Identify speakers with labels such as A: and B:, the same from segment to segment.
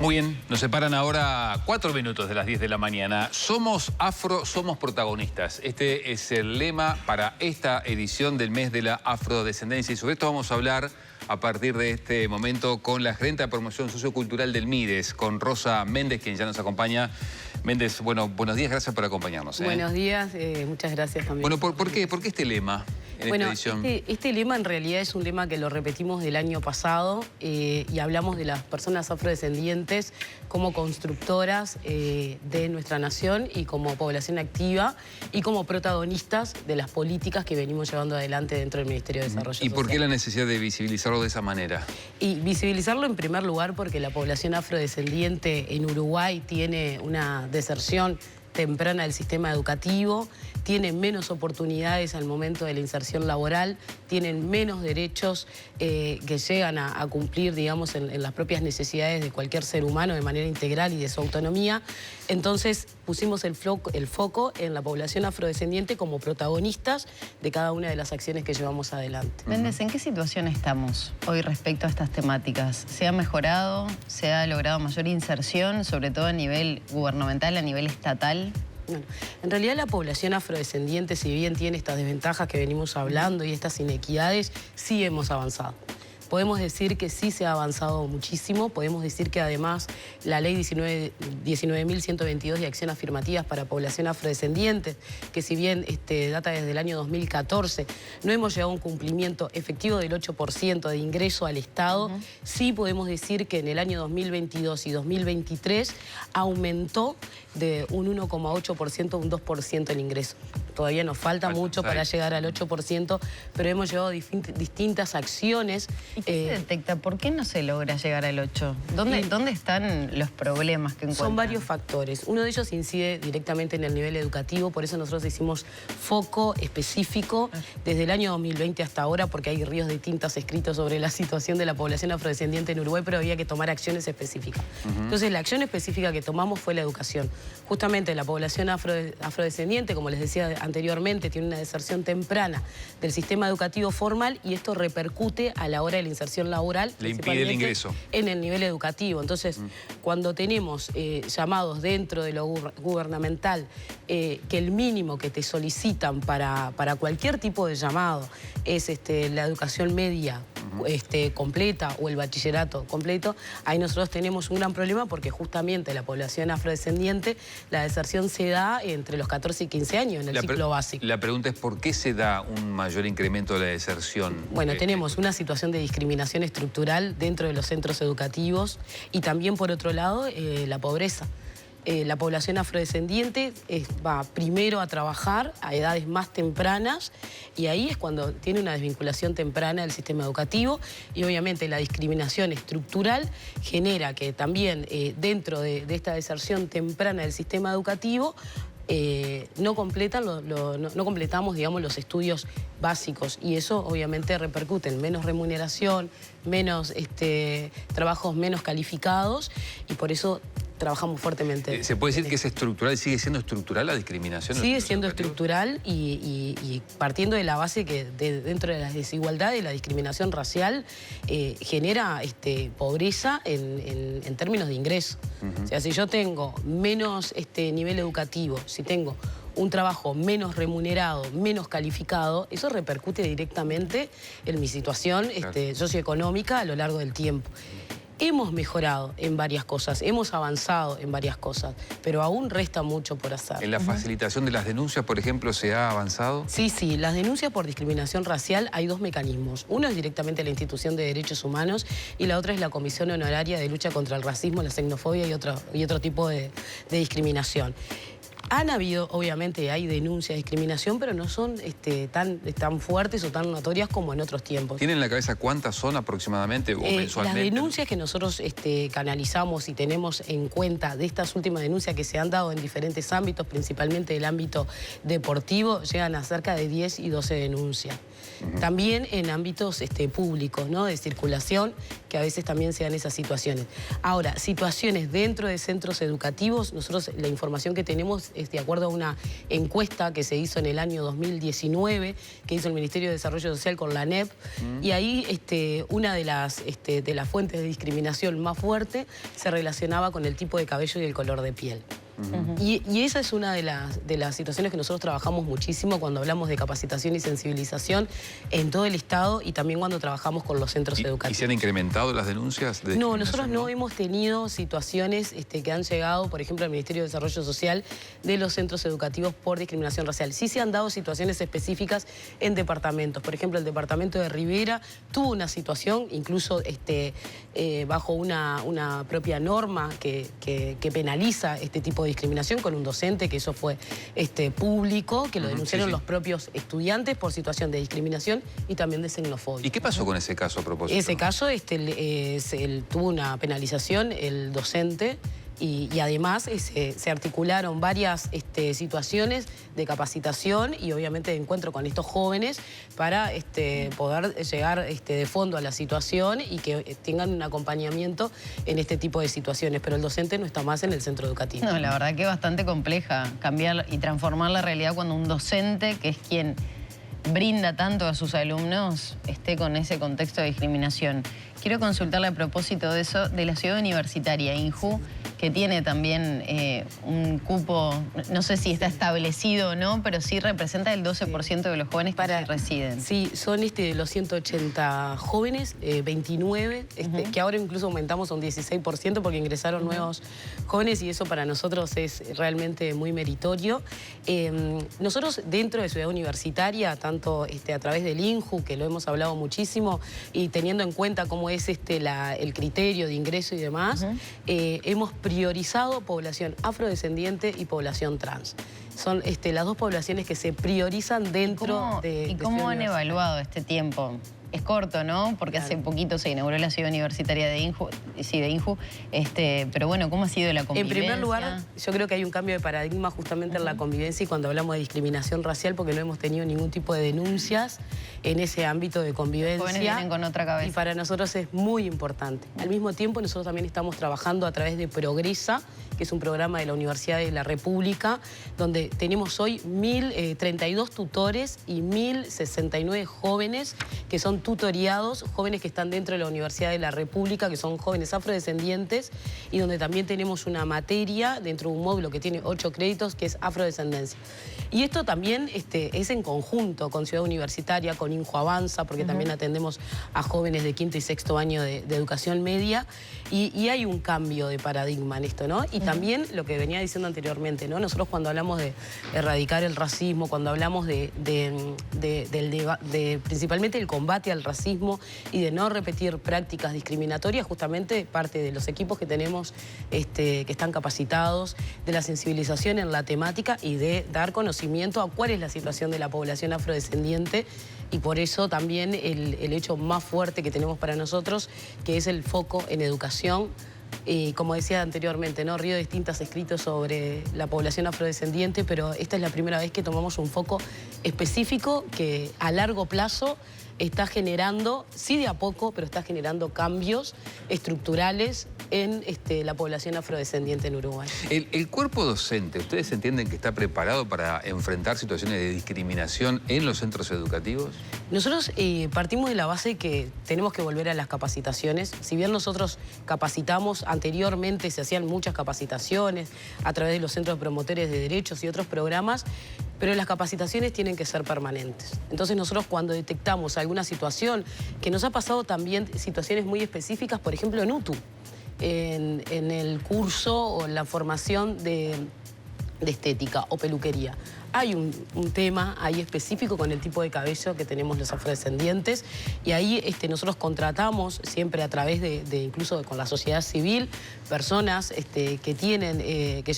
A: Muy bien, nos separan ahora 4 minutos de las 10 de la mañana. Somos afro, somos protagonistas. Este es el lema para esta edición del mes de la afrodescendencia. Y sobre esto vamos a hablar a partir de este momento con la gerente de promoción sociocultural del MIDES, con Rosa Méndez, quien ya nos acompaña. Méndez, bueno, buenos días, gracias por acompañarnos.
B: Buenos días, muchas gracias también.
A: Bueno, ¿por qué este lema en esta edición?
B: Este lema en realidad es un lema que lo repetimos del año pasado y hablamos de las personas afrodescendientes como constructoras de nuestra nación y como población activa y como protagonistas de las políticas que venimos llevando adelante dentro del Ministerio de Desarrollo Social.
A: ¿Y por qué la necesidad de visibilizarlo de esa manera?
B: Y visibilizarlo en primer lugar porque la población afrodescendiente en Uruguay tiene una deserción temprana del sistema educativo, tienen menos oportunidades al momento de la inserción laboral, tienen menos derechos que llegan a cumplir, digamos, en las propias necesidades de cualquier ser humano de manera integral y de su autonomía. Entonces pusimos el foco en la población afrodescendiente como protagonistas de cada una de las acciones que llevamos adelante.
C: Méndez, ¿en qué situación estamos hoy respecto a estas temáticas? ¿Se ha mejorado? ¿Se ha logrado mayor inserción, sobre todo a nivel gubernamental, a nivel estatal?
B: Bueno, en realidad la población afrodescendiente, si bien tiene estas desventajas que venimos hablando y estas inequidades, sí hemos avanzado. Podemos decir que sí se ha avanzado muchísimo, podemos decir que además la ley 19.122 de acción afirmativas para población afrodescendiente, que si bien data desde el año 2014, no hemos llegado a un cumplimiento efectivo del 8% de ingreso al Estado, sí podemos decir que en el año 2022 y 2023 aumentó de un 1,8% a un 2% el ingreso. Todavía nos falta mucho para llegar al 8%, pero hemos llevado distintas acciones.
C: ¿Y qué se detecta? ¿Por qué no se logra llegar al 8%? ¿Dónde están los problemas que encuentran?
B: Son varios factores. Uno de ellos incide directamente en el nivel educativo, por eso nosotros hicimos foco específico desde el año 2020 hasta ahora, porque hay ríos de tintas escritos sobre la situación de la población afrodescendiente en Uruguay, pero había que tomar acciones específicas. Entonces, la acción específica que tomamos fue la educación. Justamente la población afrodescendiente, como les decía anteriormente, tiene una deserción temprana del sistema educativo formal y esto repercute a la hora de la inserción laboral.
A: Le impide el ingreso.
B: En el nivel educativo. Entonces, cuando tenemos llamados dentro de lo gubernamental, que el mínimo que te solicitan para cualquier tipo de llamado es la educación media completa o el bachillerato completo, ahí nosotros tenemos un gran problema porque justamente la población afrodescendiente, la deserción se da entre los 14 y 15 años en el ciclo básico.
A: La pregunta es ¿por qué se da un mayor incremento de la deserción?
B: Bueno, tenemos una situación de discriminación estructural dentro de los centros educativos y también, por otro lado, la pobreza. La población afrodescendiente va primero a trabajar a edades más tempranas y ahí es cuando tiene una desvinculación temprana del sistema educativo y obviamente la discriminación estructural genera que también dentro de esta deserción temprana del sistema educativo no completamos, digamos, los estudios básicos y eso obviamente repercute en menos remuneración, menos trabajos menos calificados y por eso trabajamos fuertemente.
A: ¿Se puede decir que es estructural, sigue siendo estructural la discriminación?
B: Sigue siendo estructural y partiendo de la base que dentro de las desigualdades, la discriminación racial genera pobreza en términos de ingreso. O sea, si yo tengo menos nivel educativo, si tengo un trabajo menos remunerado, menos calificado, eso repercute directamente en mi situación socioeconómica a lo largo del tiempo. Hemos mejorado en varias cosas, hemos avanzado en varias cosas, pero aún resta mucho por hacer.
A: ¿En la facilitación de las denuncias, por ejemplo, se ha avanzado?
B: Sí, las denuncias por discriminación racial hay dos mecanismos. Uno es directamente la Institución de Derechos Humanos y la otra es la Comisión Honoraria de Lucha contra el Racismo, la Xenofobia y otro tipo de discriminación. Han habido, obviamente, hay denuncias de discriminación, pero no son tan fuertes o tan notorias como en otros tiempos.
A: ¿Tienen en la cabeza cuántas son aproximadamente o mensualmente?
B: Las denuncias que nosotros canalizamos y tenemos en cuenta de estas últimas denuncias que se han dado en diferentes ámbitos, principalmente el ámbito deportivo, llegan a cerca de 10 y 12 denuncias. También en ámbitos públicos, ¿no? De circulación, que a veces también se dan esas situaciones. Ahora, situaciones dentro de centros educativos, nosotros la información que tenemos es de acuerdo a una encuesta que se hizo en el año 2019, que hizo el Ministerio de Desarrollo Social con la ANEP, y ahí una de las fuentes de discriminación más fuerte se relacionaba con el tipo de cabello y el color de piel. Y esa es una de las situaciones que nosotros trabajamos muchísimo cuando hablamos de capacitación y sensibilización en todo el Estado y también cuando trabajamos con los centros educativos.
A: ¿Y se han incrementado las denuncias de discriminación?
B: No, nosotros no hemos tenido situaciones que han llegado, por ejemplo, al Ministerio de Desarrollo Social de los centros educativos por discriminación racial. Sí se han dado situaciones específicas en departamentos. Por ejemplo, el departamento de Rivera tuvo una situación, incluso bajo una propia norma que penaliza este tipo de discriminación con un docente, que eso fue público, que lo denunciaron los propios estudiantes por situación de discriminación y también de xenofobia.
A: ¿Y qué pasó con ese caso a propósito?
B: Ese caso tuvo una penalización el docente y además se articularon varias situaciones de capacitación y obviamente de encuentro con estos jóvenes para poder llegar de fondo a la situación y que tengan un acompañamiento en este tipo de situaciones. Pero el docente no está más en el centro educativo.
C: No, la verdad que es bastante compleja cambiar y transformar la realidad cuando un docente, que es quien brinda tanto a sus alumnos, esté con ese contexto de discriminación. Quiero consultarle a propósito de eso, de la ciudad universitaria, INJU, que tiene también un cupo, no sé si está establecido o no, pero sí representa el 12% de los jóvenes que residen.
B: Sí, son los 180 jóvenes, 29, que ahora incluso aumentamos a un 16% porque ingresaron nuevos jóvenes y eso para nosotros es realmente muy meritorio. Nosotros dentro de Ciudad Universitaria, tanto a través del INJU, que lo hemos hablado muchísimo, y teniendo en cuenta cómo es el criterio de ingreso y demás, hemos priorizado población afrodescendiente y población trans. Son las dos poblaciones que se priorizan dentro de
C: ¿Y cómo han evaluado este tiempo? Es corto, ¿no? Porque hace poquito se inauguró la ciudad universitaria de INJU, pero bueno, ¿cómo ha sido la convivencia?
B: En primer lugar, yo creo que hay un cambio de paradigma justamente en la convivencia y cuando hablamos de discriminación racial, porque no hemos tenido ningún tipo de denuncias en ese ámbito de convivencia.
C: Los jóvenes vienen con otra cabeza.
B: Y para nosotros es muy importante. Al mismo tiempo, nosotros también estamos trabajando a través de Progresa, que es un programa de la Universidad de la República, donde tenemos hoy 1.032 tutores y 1.069 jóvenes que son tutoriados, jóvenes que están dentro de la Universidad de la República, que son jóvenes afrodescendientes, y donde también tenemos una materia dentro de un módulo que tiene 8 créditos, que es afrodescendencia. Y esto también es en conjunto con Ciudad Universitaria, con INJU Avanza, porque también atendemos a jóvenes de quinto y sexto año de educación media, y hay un cambio de paradigma en esto, ¿no? Y también lo que venía diciendo anteriormente, ¿no? Nosotros cuando hablamos de erradicar el racismo, cuando hablamos principalmente el combate al racismo y de no repetir prácticas discriminatorias, justamente parte de los equipos que tenemos que están capacitados, de la sensibilización en la temática y de dar conocimiento a cuál es la situación de la población afrodescendiente, y por eso también el hecho más fuerte que tenemos para nosotros, que es el foco en educación. Y como decía anteriormente, ¿no? Río Distintas ha escrito sobre la población afrodescendiente, pero esta es la primera vez que tomamos un foco específico que a largo plazo está generando, sí de a poco, pero está generando cambios estructurales en la población afrodescendiente en Uruguay.
A: ¿El cuerpo docente, ustedes entienden que está preparado para enfrentar situaciones de discriminación en los centros educativos?
B: Nosotros partimos de la base que tenemos que volver a las capacitaciones. Si bien nosotros capacitamos anteriormente, se hacían muchas capacitaciones a través de los centros promotores de derechos y otros programas, pero las capacitaciones tienen que ser permanentes. Entonces nosotros cuando detectamos alguna situación, que nos ha pasado también situaciones muy específicas, por ejemplo en UTU, en el curso o en la formación de estética o peluquería. Hay un tema ahí específico con el tipo de cabello que tenemos los afrodescendientes y ahí nosotros contratamos siempre a través incluso con la sociedad civil, personas que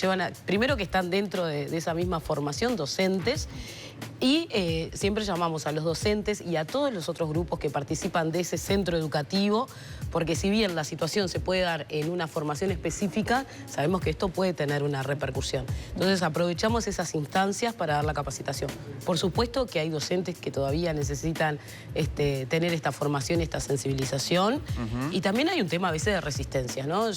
B: llevan, primero que están dentro de esa misma formación, docentes, Y siempre llamamos a los docentes y a todos los otros grupos que participan de ese centro educativo, porque si bien la situación se puede dar en una formación específica, sabemos que esto puede tener una repercusión. Entonces aprovechamos esas instancias para dar la capacitación. Por supuesto que hay docentes que todavía necesitan tener esta formación, esta sensibilización, y también hay un tema a veces de resistencia, ¿no?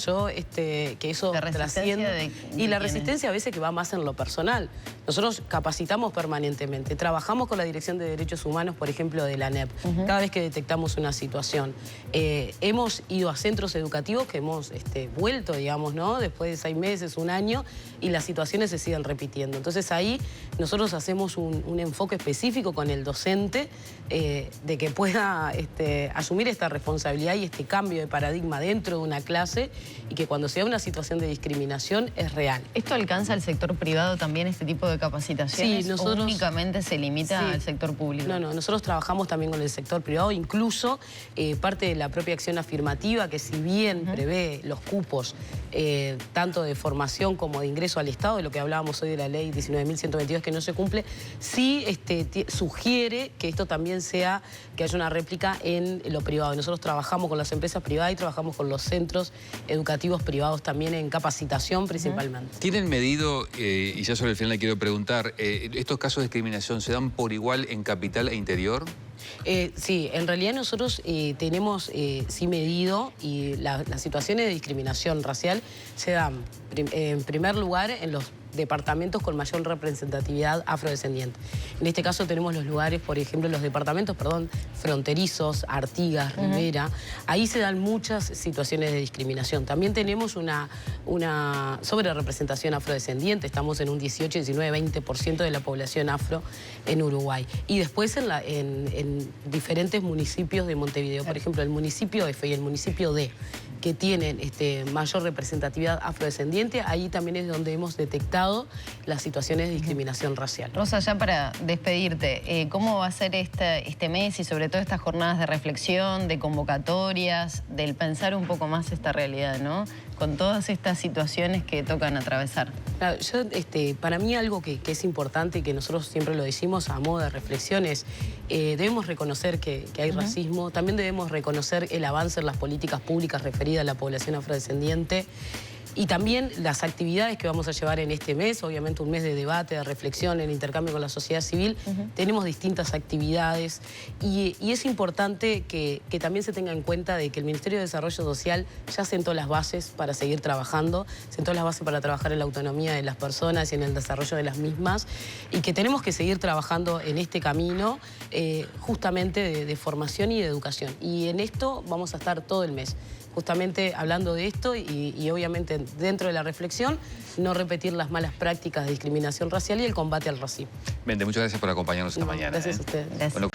B: Que eso trasciende. Y la resistencia a veces que va más en lo personal. Nosotros capacitamos permanentemente. Trabajamos con la Dirección de Derechos Humanos, por ejemplo, de la ANEP, cada vez que detectamos una situación. Hemos ido a centros educativos que hemos vuelto, digamos, ¿no? Después de 6 meses, 1 año, y las situaciones se siguen repitiendo. Entonces ahí nosotros hacemos un enfoque específico con el docente de que pueda asumir esta responsabilidad y este cambio de paradigma dentro de una clase, y que cuando sea una situación de discriminación es real.
C: ¿Esto alcanza al sector privado también, este tipo de capacitaciones?
B: Sí, nosotros...
C: ¿O únicamente se limita al sector público?
B: No, nosotros trabajamos también con el sector privado, incluso parte de la propia acción afirmativa, que si bien prevé los cupos tanto de formación como de ingreso al Estado, de lo que hablábamos hoy de la ley 19.122 que no se cumple, sí sugiere que esto también sea, que haya una réplica en lo privado. Nosotros trabajamos con las empresas privadas y trabajamos con los centros educativos privados también en capacitación principalmente.
A: ¿Tienen medido, y ya sobre el final le quiero preguntar, estos casos de discriminación se dan por igual en capital e interior?
B: Sí, en realidad nosotros tenemos sí medido, y las situaciones de discriminación racial se dan en primer lugar en los departamentos con mayor representatividad afrodescendiente. En este caso tenemos los lugares, por ejemplo, los departamentos, fronterizos, Artigas, Rivera. Ahí se dan muchas situaciones de discriminación. También tenemos una sobrerepresentación afrodescendiente. Estamos en un 18, 19, 20% de la población afro en Uruguay. Y después en diferentes municipios de Montevideo. Por ejemplo, el municipio F y el municipio D, que tienen mayor representatividad afrodescendiente, ahí también es donde hemos detectado las situaciones de discriminación racial.
C: Rosa, ya para despedirte, ¿cómo va a ser este mes y sobre todo estas jornadas de reflexión, de convocatorias, del pensar un poco más esta realidad, ¿no? Con todas estas situaciones que tocan atravesar.
B: Claro, para mí algo que es importante y que nosotros siempre lo decimos a modo de reflexión es, debemos reconocer que hay racismo, también debemos reconocer el avance en las políticas públicas referidas a la población afrodescendiente, y también las actividades que vamos a llevar en este mes, obviamente un mes de debate, de reflexión, en intercambio con la sociedad civil. Tenemos distintas actividades y es importante que también se tenga en cuenta de que el Ministerio de Desarrollo Social ya sentó las bases para seguir trabajando, sentó las bases para trabajar en la autonomía de las personas y en el desarrollo de las mismas, y que tenemos que seguir trabajando en este camino justamente de formación y de educación. Y en esto vamos a estar todo el mes, justamente hablando de esto y obviamente dentro de la reflexión, no repetir las malas prácticas de discriminación racial y el combate al racismo.
A: Muchas gracias por acompañarnos esta mañana.
B: Gracias a ustedes. Gracias. Bueno,